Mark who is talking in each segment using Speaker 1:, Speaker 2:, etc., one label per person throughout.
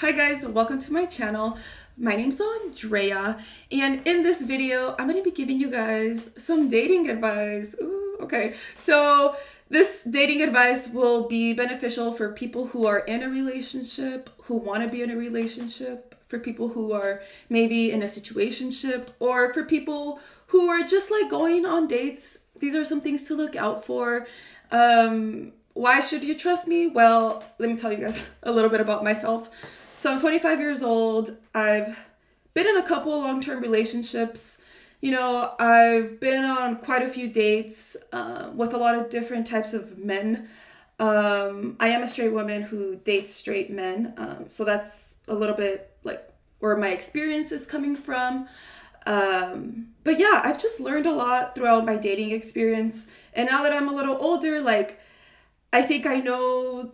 Speaker 1: Hi guys, welcome to my channel. My name's Andrea, and in this video, I'm gonna be giving you guys some dating advice. Ooh, okay, so this dating advice will be beneficial for people who are in a relationship, who want to be in a relationship, for people who are maybe in a situationship, or for people who are just like going on dates. These are some things to look out for. Why should you trust me? Well, let me tell you guys a little bit about myself. So I'm 25 years old. I've been in a couple long-term relationships. I've been on quite a few dates with a lot of different types of men. I am a straight woman who dates straight men. So that's a little bit like where my experience is coming from. But yeah, I've just learned a lot throughout my dating experience. And now that I'm a little older, I think I know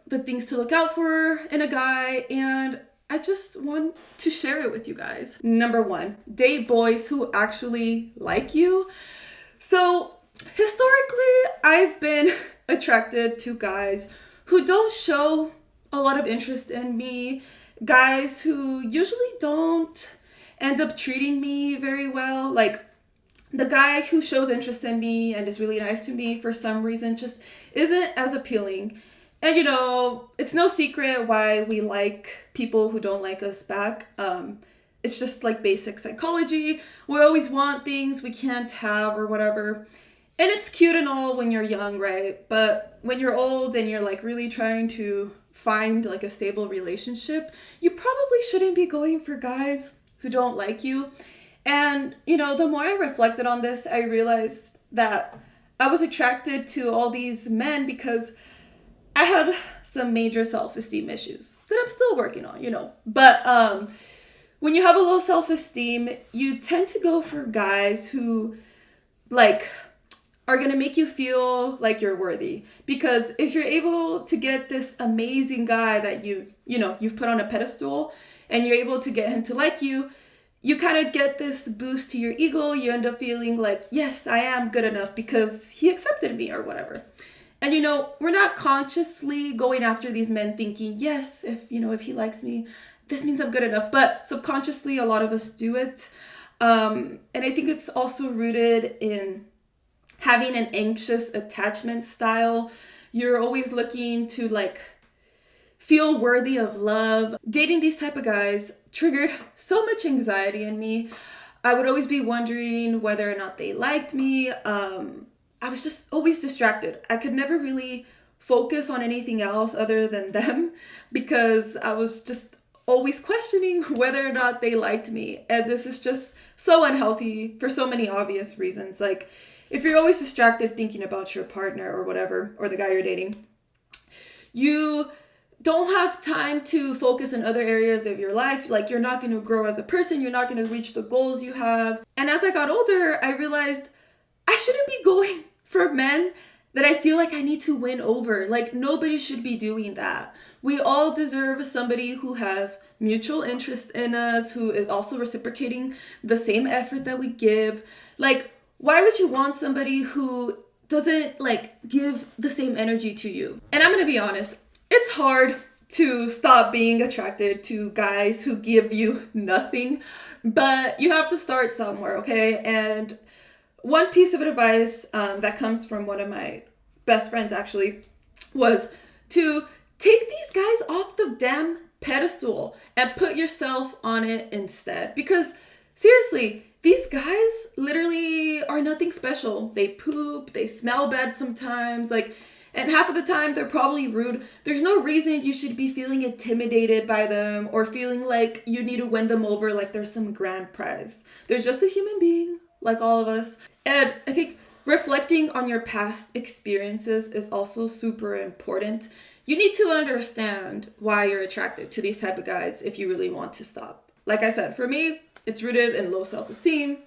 Speaker 1: the things to look out for in a guy, and I just want to share it with you guys. Number one, date boys who actually like you. So historically, I've been attracted to guys who don't show a lot of interest in me, guys who usually don't end up treating me very well. The guy who shows interest in me and is really nice to me for some reason just isn't as appealing. And it's no secret why we like people who don't like us back. It's just like basic psychology. We always want things we can't have or whatever. And it's cute and all when you're young, right? But when you're old and you're really trying to find a stable relationship, you probably shouldn't be going for guys who don't like you. And, the more I reflected on this, I realized that I was attracted to all these men because I had some major self-esteem issues that I'm still working on. But when you have a low self-esteem, you tend to go for guys who, are going to make you feel like you're worthy. Because if you're able to get this amazing guy that you've put on a pedestal and you're able to get him to like you, you kind of get this boost to your ego. You end up feeling like, yes, I am good enough because he accepted me or whatever. And, we're not consciously going after these men thinking, yes, if he likes me, this means I'm good enough. But subconsciously, a lot of us do it. And I think it's also rooted in having an anxious attachment style. You're always looking to feel worthy of love. Dating these type of guys triggered so much anxiety in me. I would always be wondering whether or not they liked me. I was just always distracted. I could never really focus on anything else other than them because I was just always questioning whether or not they liked me. And this is just so unhealthy for so many obvious reasons. If you're always distracted thinking about your partner or whatever, or the guy you're dating, you don't have time to focus in other areas of your life. You're not going to grow as a person. You're not going to reach the goals you have. And as I got older, I realized I shouldn't be going for men that I feel like I need to win over. Nobody should be doing that. We all deserve somebody who has mutual interest in us, who is also reciprocating the same effort that we give. Why would you want somebody who doesn't give the same energy to you? And I'm going to be honest, it's hard to stop being attracted to guys who give you nothing, but you have to start somewhere, okay? And one piece of advice that comes from one of my best friends actually was to take these guys off the damn pedestal and put yourself on it instead. Because seriously, these guys literally are nothing special. They poop, they smell bad sometimes, and half of the time they're probably rude. There's no reason you should be feeling intimidated by them or feeling like you need to win them over like there's some grand prize. They're just a human being like all of us. And I think reflecting on your past experiences is also super important. You need to understand why you're attracted to these type of guys if you really want to stop. Like I said, for me, it's rooted in low self-esteem,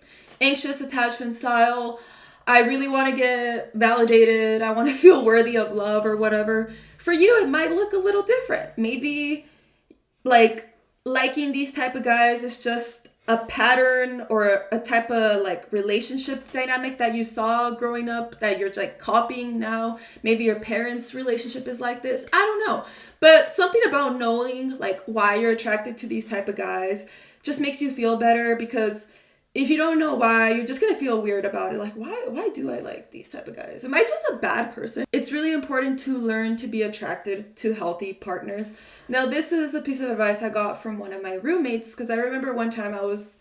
Speaker 1: anxious attachment style. I really want to get validated. I want to feel worthy of love or whatever. For you, it might look a little different. Maybe liking these type of guys is just a pattern or a type of like relationship dynamic that you saw growing up that you're like copying now. Maybe your parents' relationship is like this. I don't know. But something about knowing like why you're attracted to these type of guys just makes you feel better, because if you don't know why, you're just gonna feel weird about it. Like, why do I like these type of guys? Am I just a bad person? It's really important to learn to be attracted to healthy partners. Now, this is a piece of advice I got from one of my roommates, because I remember one time I was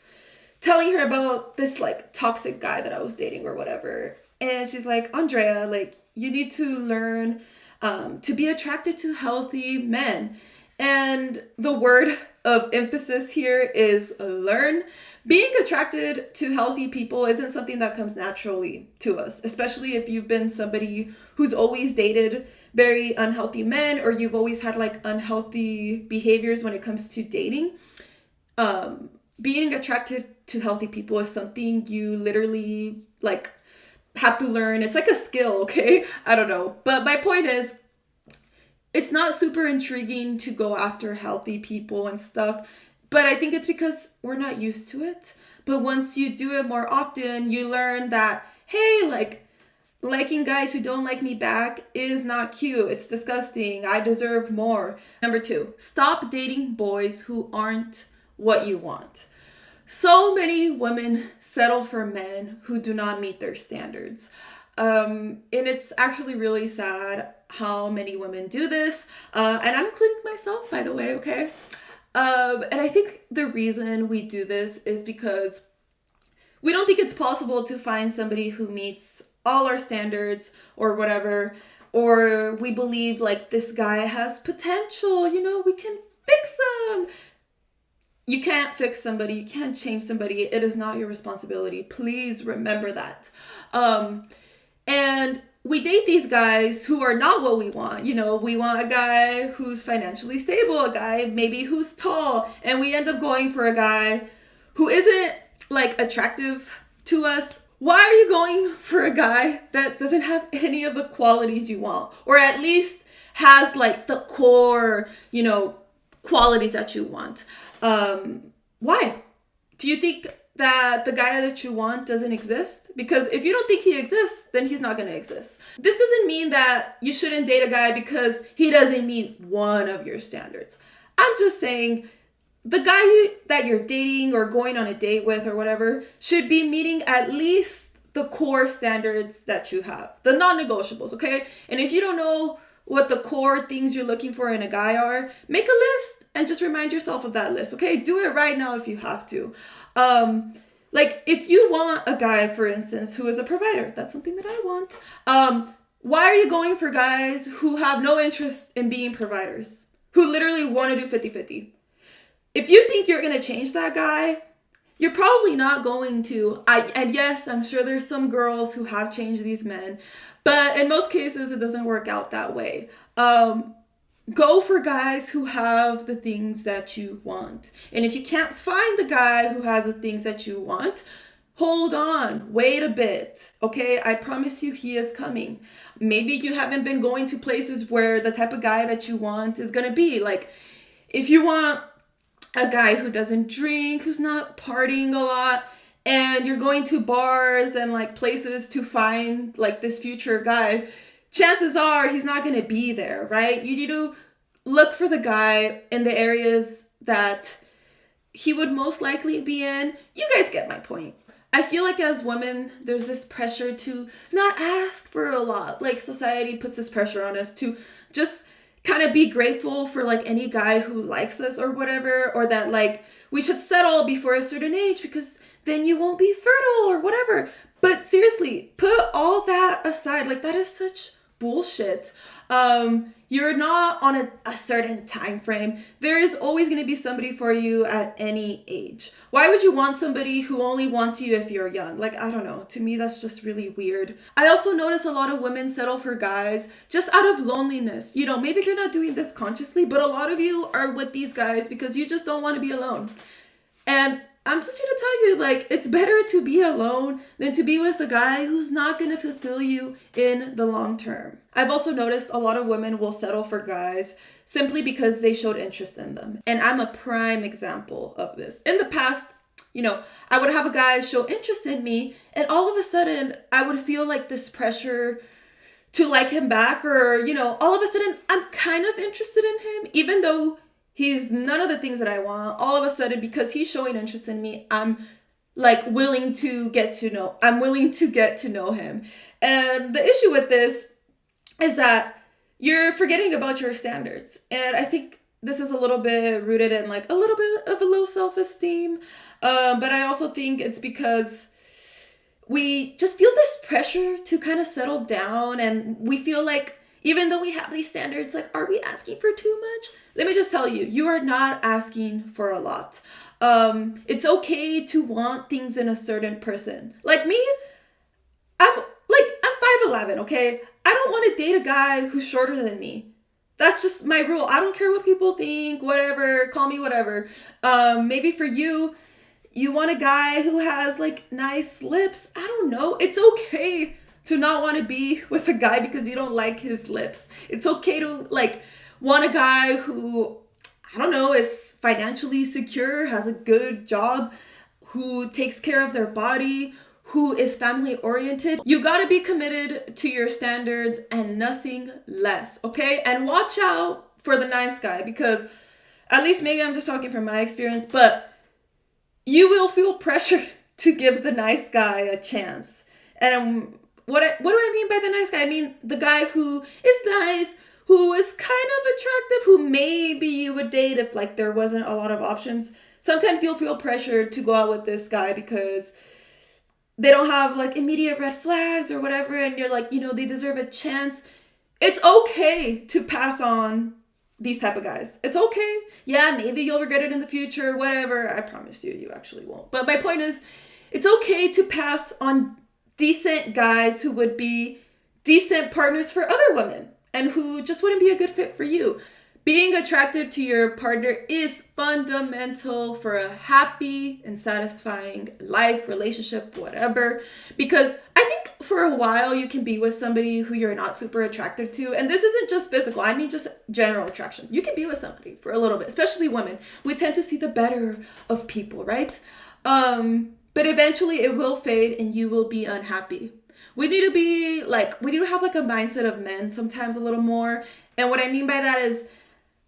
Speaker 1: telling her about this like toxic guy that I was dating or whatever. And she's like, Andrea, like, you need to learn to be attracted to healthy men. And the word of emphasis here is learn. Being attracted to healthy people isn't something that comes naturally to us, especially if you've been somebody who's always dated very unhealthy men, or you've always had like unhealthy behaviors when it comes to dating. Being attracted to healthy people is something you literally like have to learn. It's like a skill, okay? I don't know. But my point is, it's not super intriguing to go after healthy people and stuff, but I think it's because we're not used to it. But once you do it more often, you learn that, hey, like, liking guys who don't like me back is not cute. It's disgusting. I deserve more. Number 2, stop dating boys who aren't what you want. So many women settle for men who do not meet their standards. And it's actually really sad how many women do this. And I'm including myself, by the way, okay? And I think the reason we do this is because we don't think it's possible to find somebody who meets all our standards or whatever, or we believe like this guy has potential, you know, we can fix him. You can't fix somebody. You can't change somebody. It is not your responsibility. Please remember that. And we date these guys who are not what we want. You know, we want a guy who's financially stable, a guy maybe who's tall, and we end up going for a guy who isn't like attractive to us. Why are you going for a guy that doesn't have any of the qualities you want, or at least has like the core, you know, qualities that you want? Why? Do you think that the guy that you want doesn't exist? Because if you don't think he exists, then he's not going to exist. This doesn't mean that you shouldn't date a guy because he doesn't meet one of your standards. I'm just saying the guy that you're dating or going on a date with or whatever should be meeting at least the core standards that you have, the non-negotiables, okay? And if you don't know what the core things you're looking for in a guy are, make a list and just remind yourself of that list, okay? Do it right now if you have to. Like if you want a guy, for instance, who is a provider, that's something that I want. Why are you going for guys who have no interest in being providers, who literally want to do 50-50? If you think you're going to change that guy, you're probably not going to. And yes, I'm sure there's some girls who have changed these men, but in most cases, it doesn't work out that way. Go for guys who have the things that you want. And if you can't find the guy who has the things that you want, hold on, wait a bit, okay? I promise you he is coming. Maybe you haven't been going to places where the type of guy that you want is gonna be. Like, if you want a guy who doesn't drink, who's not partying a lot, and you're going to bars and like places to find like this future guy, chances are he's not going to be there, right? You need to look for the guy in the areas that he would most likely be in. You guys get my point. I feel like as women, there's this pressure to not ask for a lot. Like society puts this pressure on us to just kind of be grateful for like any guy who likes us or whatever, or that like we should settle before a certain age because then you won't be fertile or whatever. But seriously, put all that aside. Like that is such bullshit. You're not on a certain time frame. There is always going to be somebody for you at any age. Why would you want somebody who only wants you if you're young? Like, I don't know. To me, that's just really weird. I also notice a lot of women settle for guys just out of loneliness. You know, maybe you're not doing this consciously, but a lot of you are with these guys because you just don't want to be alone. And I'm just here to tell you, like, it's better to be alone than to be with a guy who's not going to fulfill you in the long term. I've also noticed a lot of women will settle for guys simply because they showed interest in them. And I'm a prime example of this. In the past, I would have a guy show interest in me, and all of a sudden I would feel like this pressure to like him back, or, all of a sudden I'm kind of interested in him, even though he's none of the things that I want. All of a sudden, because he's showing interest in me, I'm willing to get to know him. And the issue with this is that you're forgetting about your standards. And I think this is a little bit rooted in a little bit of a low self-esteem. But I also think it's because we just feel this pressure to kind of settle down, and we feel like even though we have these standards, are we asking for too much? Let me just tell you, you are not asking for a lot. It's okay to want things in a certain person. Like me, I'm 5'11", okay? I don't want to date a guy who's shorter than me. That's just my rule. I don't care what people think, whatever, call me whatever. Maybe for you, you want a guy who has nice lips. I don't know. It's okay to not want to be with a guy because you don't like his lips. It's okay to want a guy who, I don't know, is financially secure, has a good job, who takes care of their body, who is family oriented. You got to be committed to your standards and nothing less, okay? And watch out for the nice guy, because at least maybe I'm just talking from my experience, but you will feel pressured to give the nice guy a chance. And what do I mean by the nice guy? I mean the guy who is nice, who is kind of attractive, who maybe you would date if there wasn't a lot of options. Sometimes you'll feel pressured to go out with this guy because they don't have immediate red flags or whatever, and you're they deserve a chance. It's okay to pass on these type of guys. It's okay. Yeah, maybe you'll regret it in the future, whatever. I promise you actually won't. But my point is, it's okay to pass on decent guys who would be decent partners for other women and who just wouldn't be a good fit for you. Being attracted to your partner is fundamental for a happy and satisfying life, relationship, whatever. Because I think for a while you can be with somebody who you're not super attracted to. And this isn't just physical, I mean just general attraction. You can be with somebody for a little bit, especially women. We tend to see the better of people, right? But eventually it will fade and you will be unhappy. We need to have a mindset of men sometimes a little more. And what I mean by that is,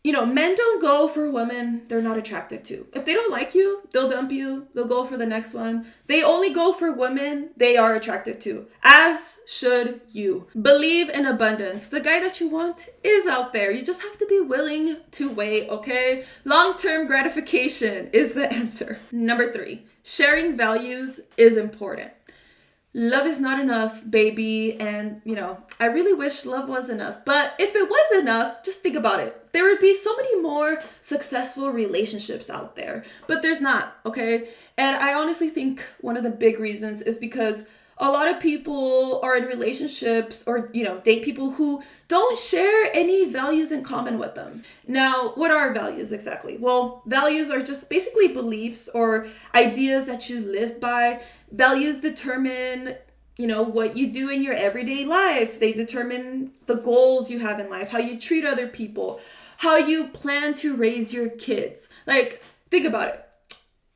Speaker 1: men don't go for women they're not attracted to. If they don't like you, they'll dump you. They'll go for the next one. They only go for women they are attracted to, as should you. Believe in abundance. The guy that you want is out there. You just have to be willing to wait, okay? Long-term gratification is the answer. Number 3, sharing values is important. Love is not enough, baby. And, I really wish love was enough. But if it was enough, just think about it. There would be so many more successful relationships out there. But there's not, okay? And I honestly think one of the big reasons is because a lot of people are in relationships or, date people who don't share any values in common with them. Now, what are values exactly? Well, values are just basically beliefs or ideas that you live by. Values determine, what you do in your everyday life. They determine the goals you have in life, how you treat other people, how you plan to raise your kids. Think about it.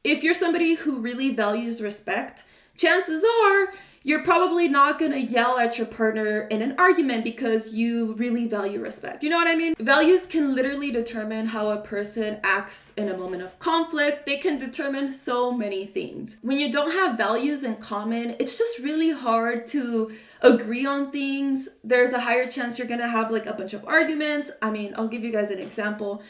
Speaker 1: If you're somebody who really values respect, chances are you're probably not going to yell at your partner in an argument because you really value respect. You know what I mean? Values can literally determine how a person acts in a moment of conflict. They can determine so many things. When you don't have values in common, it's just really hard to agree on things. There's a higher chance you're going to have a bunch of arguments. I mean, I'll give you guys an example.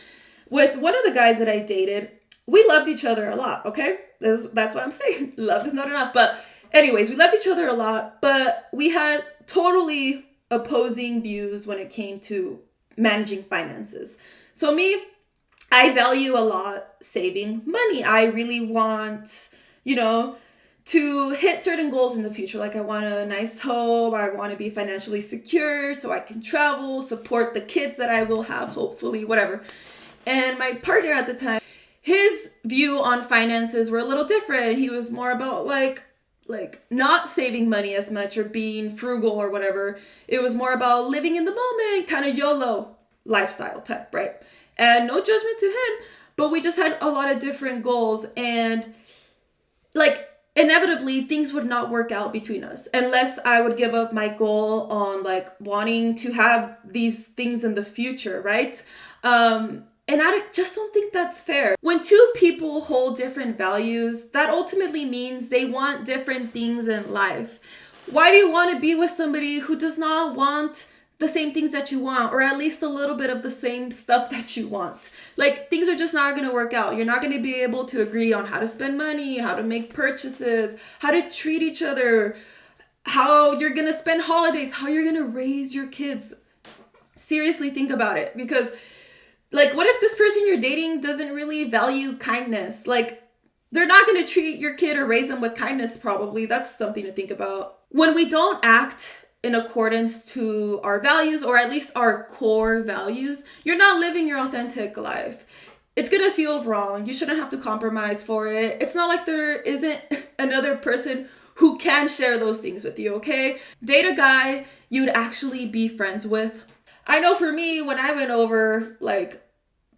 Speaker 1: With one of the guys that I dated, we loved each other a lot, okay? That's what I'm saying. Love is not enough. But anyways, we loved each other a lot, but we had totally opposing views when it came to managing finances. So me, I value a lot saving money. I really want, to hit certain goals in the future. I want a nice home. I want to be financially secure so I can travel, support the kids that I will have, hopefully, whatever. And my partner at the time, his view on finances were a little different. He was more about not saving money as much or being frugal or whatever. It was more about living in the moment, kind of YOLO lifestyle type, right? And no judgment to him, but we just had a lot of different goals. And like inevitably things would not work out between us unless I would give up my goal on like wanting to have these things in the future, right? And just don't think that's fair. When two people hold different values, that ultimately means they want different things in life. Why do you want to be with somebody who does not want the same things that you want, or at least a little bit of the same stuff that you want? Like, things are just not going to work out. You're not going to be able to agree on how to spend money, how to make purchases, how to treat each other, how you're going to spend holidays, how you're going to raise your kids. Seriously, think about it. Because, like, what if this person you're dating doesn't really value kindness? Like, they're not going to treat your kid or raise them with kindness, probably. That's something to think about. When we don't act in accordance to our values, or at least our core values, you're not living your authentic life. It's gonna feel wrong. You shouldn't have to compromise for it. It's not like there isn't another person who can share those things with you, okay? Date a guy you'd actually be friends with. I know for me, when I went over like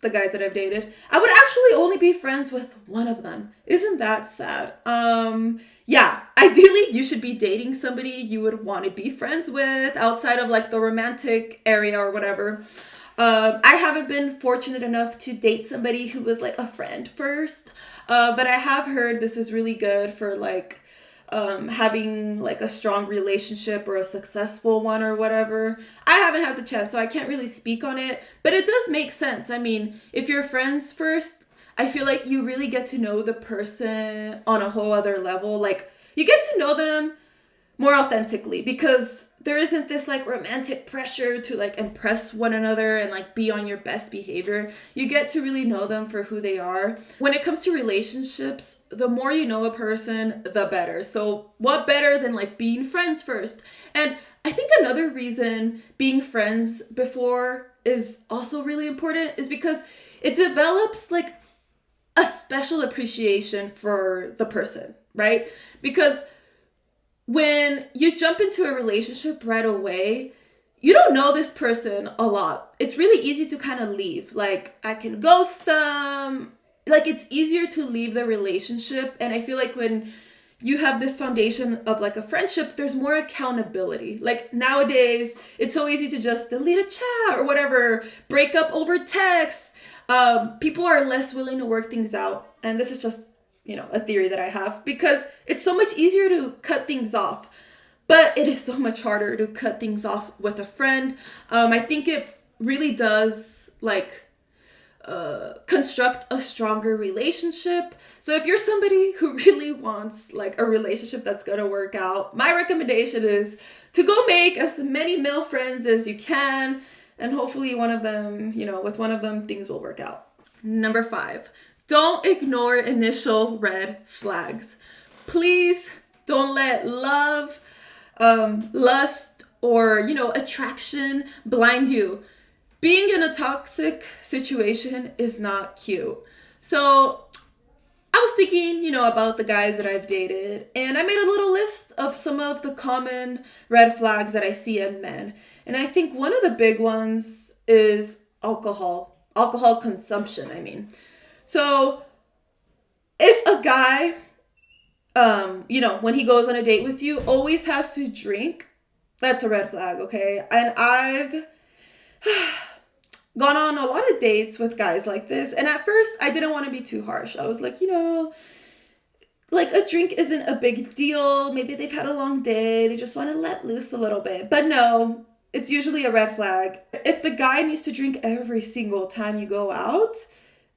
Speaker 1: the guys that I've dated, I would actually only be friends with one of them. Isn't that sad? Yeah, ideally you should be dating somebody you would want to be friends with outside of like the romantic area or whatever. I haven't been fortunate enough to date somebody who was like a friend first, but I have heard this is really good for like having like a strong relationship or a successful one or whatever. I haven't had the chance, so I can't really speak on it, but it does make sense. I mean, if you're friends first, I feel like you really get to know the person on a whole other level. Like, you get to know them more authentically because there isn't this like romantic pressure to like impress one another and like be on your best behavior. You get to really know them for who they are. When it comes to relationships, the more you know a person, the better. So what better than like being friends first? And I think another reason being friends before is also really important is because it develops like a special appreciation for the person, right? Because when you jump into a relationship right away, you don't know this person a lot. It's really easy to kind of leave. Like, I can ghost them. Like, it's easier to leave the relationship. And I feel like when you have this foundation of like a friendship, there's more accountability. Like, nowadays, it's so easy to just delete a chat or whatever, break up over text. People are less willing to work things out. And this is just, a theory that I have, because it's so much easier to cut things off, but it is so much harder to cut things off with a friend. I think it really does like construct a stronger relationship. So if you're somebody who really wants like a relationship that's gonna work out, my recommendation is to go make as many male friends as you can, and hopefully one of them, with one of them, things will work out. Number 5. Don't ignore initial red flags. Please don't let love, lust, or, attraction blind you. Being in a toxic situation is not cute. So I was thinking, about the guys that I've dated, and I made a little list of some of the common red flags that I see in men. And I think one of the big ones is alcohol consumption, I mean. So if a guy, when he goes on a date with you, always has to drink, that's a red flag, okay? And I've gone on a lot of dates with guys like this. And at first, I didn't want to be too harsh. I was like, like a drink isn't a big deal. Maybe they've had a long day. They just want to let loose a little bit. But no, it's usually a red flag. If the guy needs to drink every single time you go out,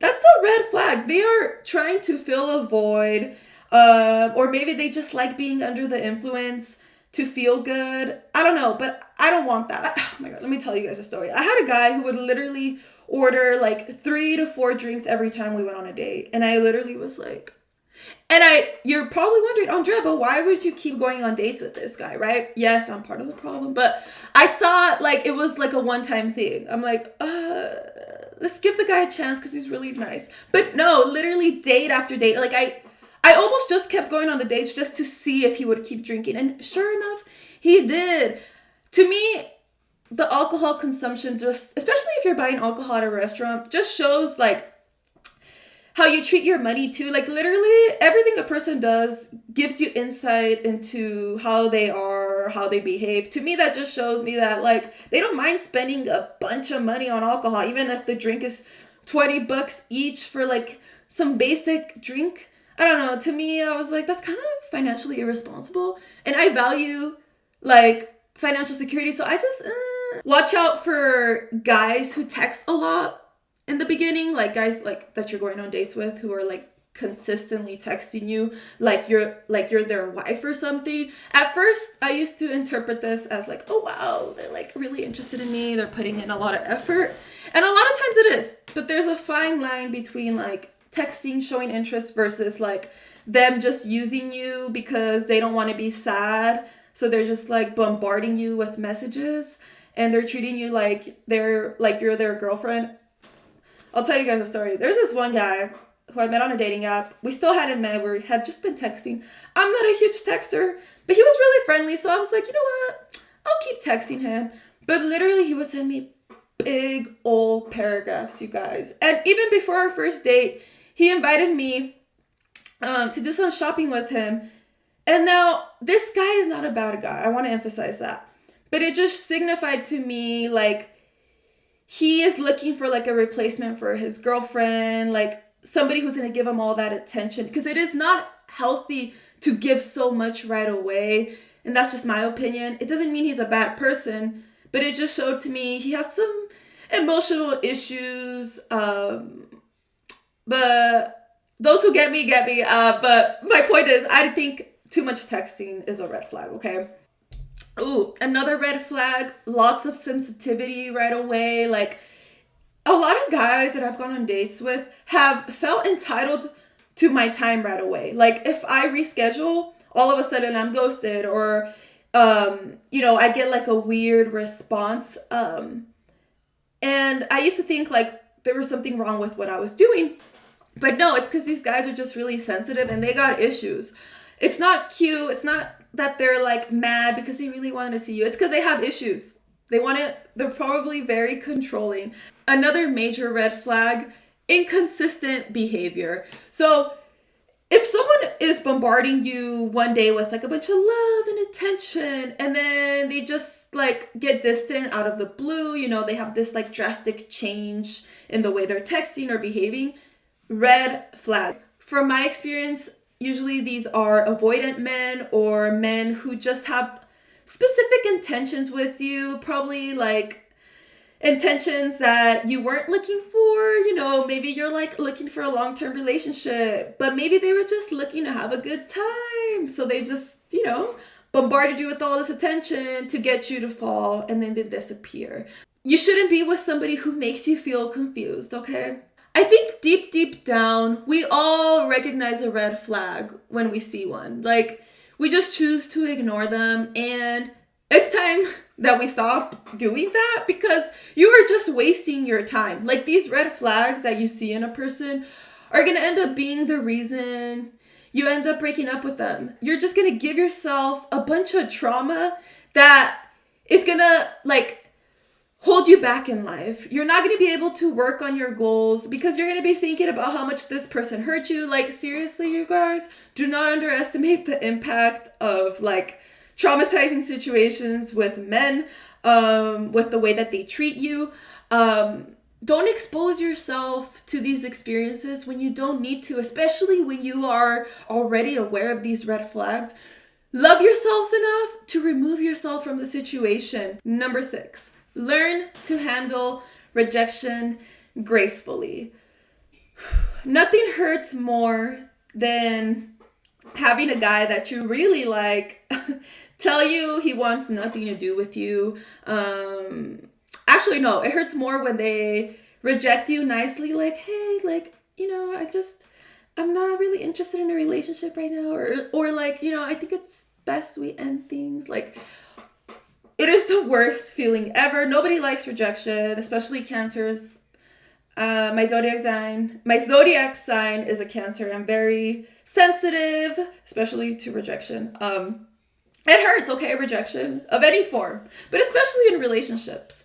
Speaker 1: that's a red flag. They are trying to fill a void, or maybe they just like being under the influence to feel good. I don't know, but I don't want that. Oh my God, let me tell you guys a story. I had a guy who would literally order like 3 to 4 drinks every time we went on a date. And I literally was like, you're probably wondering, Andrea, but why would you keep going on dates with this guy, right? Yes, I'm part of the problem, but I thought like it was like a one-time thing. I'm like, let's give the guy a chance because he's really nice. But no, literally date after date. Like I almost just kept going on the dates just to see if he would keep drinking. And sure enough, he did. To me, the alcohol consumption just, especially if you're buying alcohol at a restaurant, just shows like how you treat your money too. Like literally everything a person does gives you insight into how they are, how they behave. To me, that just shows me that like they don't mind spending a bunch of money on alcohol, even if the drink is $20 each for like some basic drink. I don't know. To me, I was like, that's kind of financially irresponsible. And I value like financial security. So I just watch out for guys who text a lot in the beginning, like guys like that you're going on dates with who are like consistently texting you like you're their wife or something. At first, I used to interpret this as like, oh wow, they're like really interested in me, they're putting in a lot of effort. And a lot of times it is, but there's a fine line between like texting, showing interest versus like them just using you because they don't want to be sad. So they're just like bombarding you with messages and they're treating you like you're their girlfriend. I'll tell you guys a story. There's this one guy who I met on a dating app. We still hadn't met. We had just been texting. I'm not a huge texter, but he was really friendly. So I was like, you know what? I'll keep texting him. But literally, he would send me big old paragraphs, you guys. And even before our first date, he invited me to do some shopping with him. And now, this guy is not a bad guy. I want to emphasize that. But it just signified to me, like, he is looking for like a replacement for his girlfriend, like somebody who's going to give him all that attention, because it is not healthy to give so much right away. And that's just my opinion. It doesn't mean he's a bad person, but it just showed to me he has some emotional issues. But those who get me, get me. But my point is, I think too much texting is a red flag, okay? Ooh, another red flag, lots of sensitivity right away. Like, a lot of guys that I've gone on dates with have felt entitled to my time right away. Like, if I reschedule, all of a sudden I'm ghosted or, I get like a weird response. And I used to think like there was something wrong with what I was doing. But no, it's because these guys are just really sensitive and they got issues. It's not cute. It's not that they're like mad because they really want to see you. It's because they have issues. They're probably very controlling. Another major red flag, inconsistent behavior. So if someone is bombarding you one day with like a bunch of love and attention and then they just like get distant out of the blue, they have this like drastic change in the way they're texting or behaving, red flag. From my experience, usually these are avoidant men or men who just have specific intentions with you, probably like intentions that you weren't looking for. Maybe you're like looking for a long-term relationship, but maybe they were just looking to have a good time. So they just, bombarded you with all this attention to get you to fall and then they disappear. You shouldn't be with somebody who makes you feel confused, okay? I think deep down, we all recognize a red flag when we see one. Like, we just choose to ignore them, and it's time that we stop doing that because you are just wasting your time. Like, these red flags that you see in a person are going to end up being the reason you end up breaking up with them. You're just going to give yourself a bunch of trauma that is going to, like, hold you back in life. You're not going to be able to work on your goals because you're going to be thinking about how much this person hurt you. Like, seriously, you guys, do not underestimate the impact of like traumatizing situations with men, with the way that they treat you. Don't expose yourself to these experiences when you don't need to, especially when you are already aware of these red flags. Love yourself enough to remove yourself from the situation. Number 6. Learn to handle rejection gracefully. Nothing hurts more than having a guy that you really like tell you he wants nothing to do with you. Actually, no, it hurts more when they reject you nicely, like, hey, like, I'm not really interested in a relationship right now. Or like, I think it's best we end things. Like, it is the worst feeling ever. Nobody likes rejection, especially Cancers. My zodiac sign is a Cancer. I'm very sensitive, especially to rejection. It hurts, okay, rejection of any form, but especially in relationships.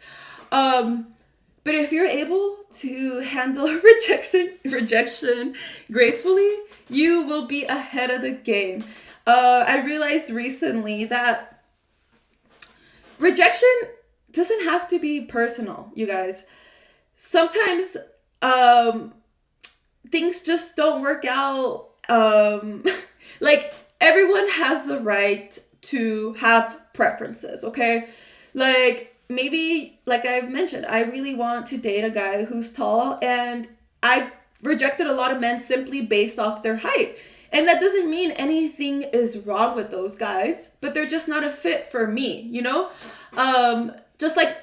Speaker 1: But if you're able to handle rejection gracefully, you will be ahead of the game. I realized recently that rejection doesn't have to be personal, you guys. Sometimes things just don't work out. Like, everyone has the right to have preferences, okay? Like, maybe, like I've mentioned, I really want to date a guy who's tall, and I've rejected a lot of men simply based off their height. And that doesn't mean anything is wrong with those guys, but they're just not a fit for me, you know? Just like,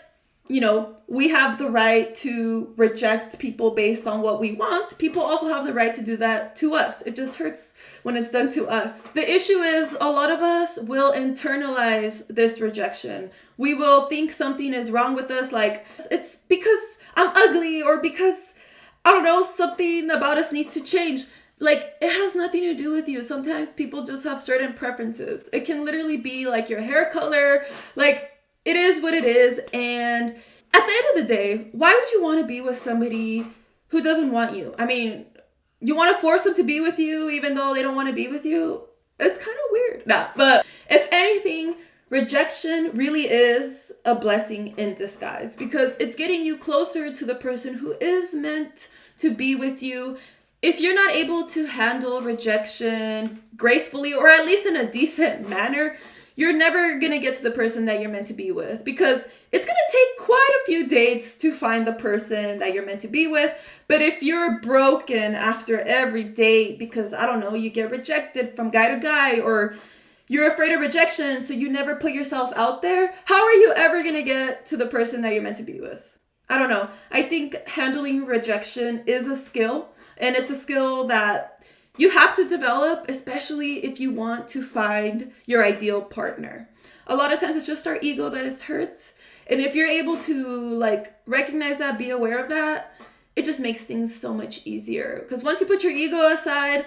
Speaker 1: you know, we have the right to reject people based on what we want. People also have the right to do that to us. It just hurts when it's done to us. The issue is a lot of us will internalize this rejection. We will think something is wrong with us, like it's because I'm ugly, or because, I don't know, something about us needs to change. Like, it has nothing to do with you. Sometimes people just have certain preferences. It can literally be like your hair color. Like, it is what it is. And at the end of the day, why would you want to be with somebody who doesn't want you? I mean, you want to force them to be with you even though they don't want to be with you? It's kind of weird. Nah, but if anything, rejection really is a blessing in disguise, because it's getting you closer to the person who is meant to be with you. If you're not able to handle rejection gracefully, or at least in a decent manner, you're never going to get to the person that you're meant to be with, because it's going to take quite a few dates to find the person that you're meant to be with. But if you're broken after every date because, I don't know, you get rejected from guy to guy, or you're afraid of rejection, so you never put yourself out there, how are you ever going to get to the person that you're meant to be with? I don't know. I think handling rejection is a skill, and it's a skill that you have to develop, especially if you want to find your ideal partner. A lot of times it's just our ego that is hurt. And if you're able to like recognize that, be aware of that, it just makes things so much easier. Because once you put your ego aside,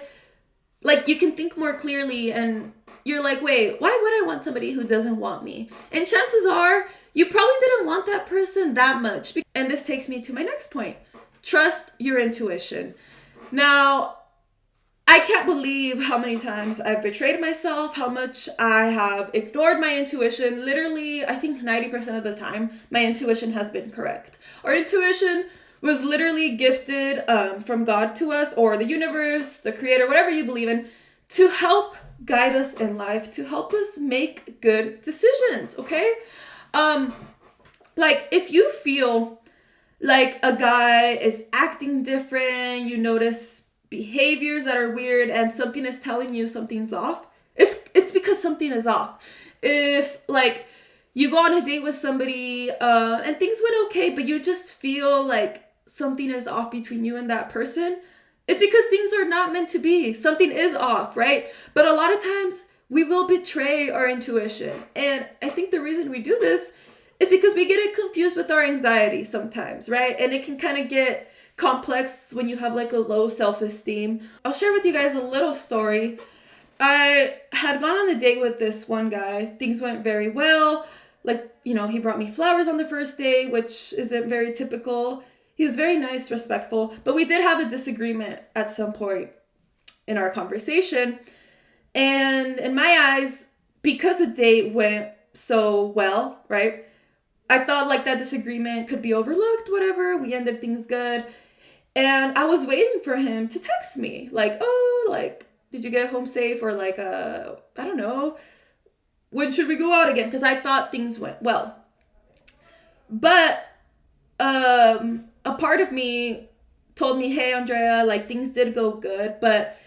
Speaker 1: like, you can think more clearly, and you're like, wait, why would I want somebody who doesn't want me? And chances are you probably didn't want that person that much. And this takes me to my next point. Trust your intuition. Now, I can't believe how many times I've betrayed myself, how much I have ignored my intuition. Literally, I think 90% of the time, my intuition has been correct. Our intuition was literally gifted from God to us, or the universe, the creator, whatever you believe in, to help guide us in life, to help us make good decisions, okay? Like, if you feel like a guy is acting different, you notice behaviors that are weird, and something is telling you something's off, it's because something is off. If, like, you go on a date with somebody and things went okay, but you just feel like something is off between you and that person, it's because things are not meant to be. Something is off, right? But a lot of times we will betray our intuition. And I think the reason we do this is because we get it confused with our anxiety sometimes, right? And it can kind of get complex when you have like a low self-esteem. I'll share with you guys a little story. I had gone on a date with this one guy. Things went very well. Like, you know, he brought me flowers on the first date, which isn't very typical. He was very nice, respectful, but we did have a disagreement at some point in our conversation. And in my eyes, because the date went so well, right? I thought like that disagreement could be overlooked, whatever. We ended things good. And I was waiting for him to text me. Like, oh, like, did you get home safe? Or like, I don't know, when should we go out again? Because I thought things went well. But a part of me told me, hey, Andrea, like, things did go good. But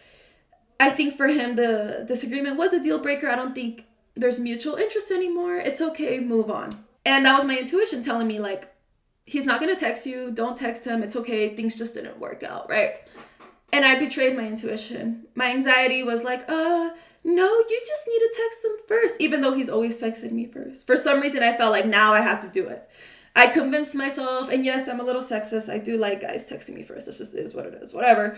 Speaker 1: I think for him, the disagreement was a deal breaker. I don't think there's mutual interest anymore. It's okay, move on. And that was my intuition telling me, like, he's not going to text you. Don't text him. It's okay. Things just didn't work out, right? And I betrayed my intuition. My anxiety was like, no, you just need to text him first. Even though he's always texted me first. For some reason, I felt like now I have to do it. I convinced myself, and yes, I'm a little sexist. I do like guys texting me first. It just is what it is, whatever.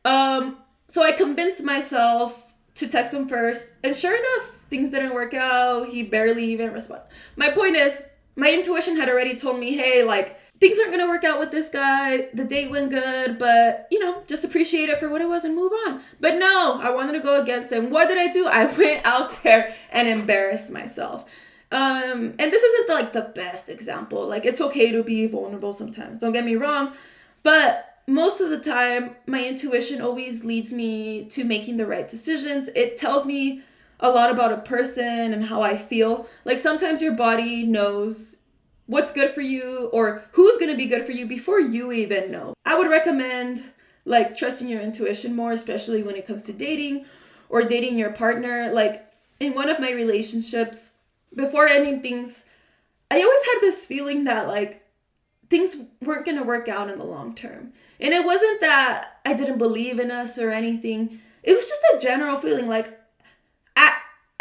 Speaker 1: So I convinced myself to text him first. And sure enough, things didn't work out. He barely even responded. My point is, my intuition had already told me, hey, like, things aren't going to work out with this guy. The date went good, but, you know, just appreciate it for what it was and move on. But no, I wanted to go against him. What did I do? I went out there and embarrassed myself. And this isn't like the best example. Like, it's okay to be vulnerable sometimes. Don't get me wrong. But most of the time, my intuition always leads me to making the right decisions. It tells me a lot about a person and how I feel. Like, sometimes your body knows what's good for you or who's going to be good for you before you even know. I would recommend like trusting your intuition more, especially when it comes to dating or dating your partner. Like, in one of my relationships, before ending things, I always had this feeling that like things weren't going to work out in the long term. And it wasn't that I didn't believe in us or anything. It was just a general feeling like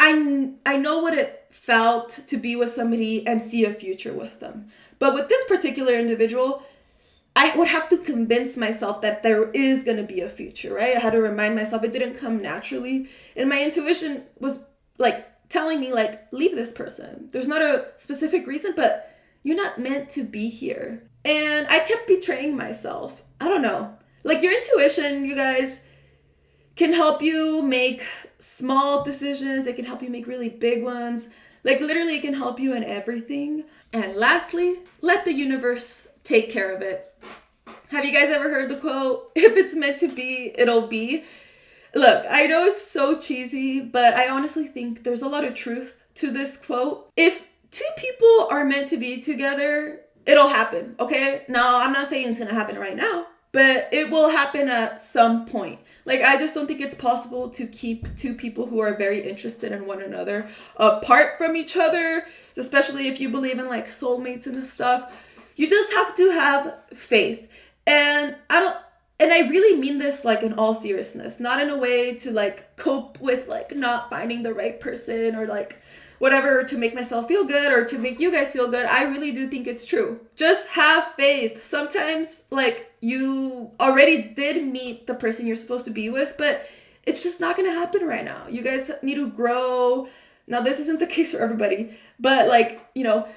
Speaker 1: I know what it felt to be with somebody and see a future with them. But with this particular individual, I would have to convince myself that there is going to be a future, right? I had to remind myself it didn't come naturally. And my intuition was like telling me like, leave this person. There's not a specific reason, but you're not meant to be here. And I kept betraying myself. I don't know. Like, your intuition, you guys, can help you make small decisions. It can help you make really big ones. Like, literally, it can help you in everything. And lastly, let the universe take care of it. Have you guys ever heard the quote, if it's meant to be, it'll be? Look, I know it's so cheesy, but I honestly think there's a lot of truth to this quote. If two people are meant to be together, it'll happen, okay? Now, I'm not saying it's gonna happen right now, but it will happen at some point. Like, I just don't think it's possible to keep two people who are very interested in one another apart from each other, especially if you believe in like soulmates and stuff. You just have to have faith. And I really mean this like in all seriousness, not in a way to like cope with like not finding the right person or like whatever to make myself feel good or to make you guys feel good. I really do think it's true. Just have faith. Sometimes like you already did meet the person you're supposed to be with, but it's just not going to happen right now. You guys need to grow. Now, this isn't the case for everybody, but like, you know,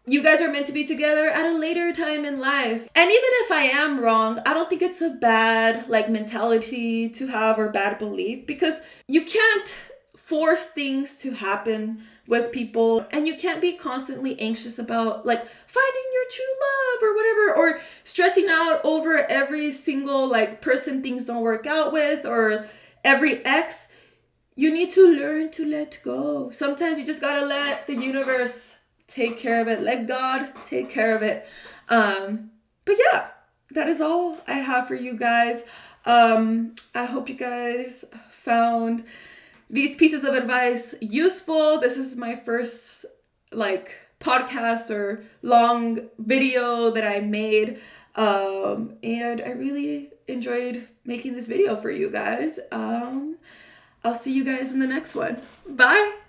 Speaker 1: you guys are meant to be together at a later time in life. And even if I am wrong, I don't think it's a bad like mentality to have or bad belief, because you can't force things to happen with people, and you can't be constantly anxious about like finding your true love or whatever, or stressing out over every single like person things don't work out with or every ex. You need to learn to let go. Sometimes you just gotta let the universe take care of it. Let God take care of it. But yeah, that is all I have for you guys. I hope you guys found these pieces of advice useful. This is my first like podcast or long video that I made. And I really enjoyed making this video for you guys. I'll see you guys in the next one. Bye.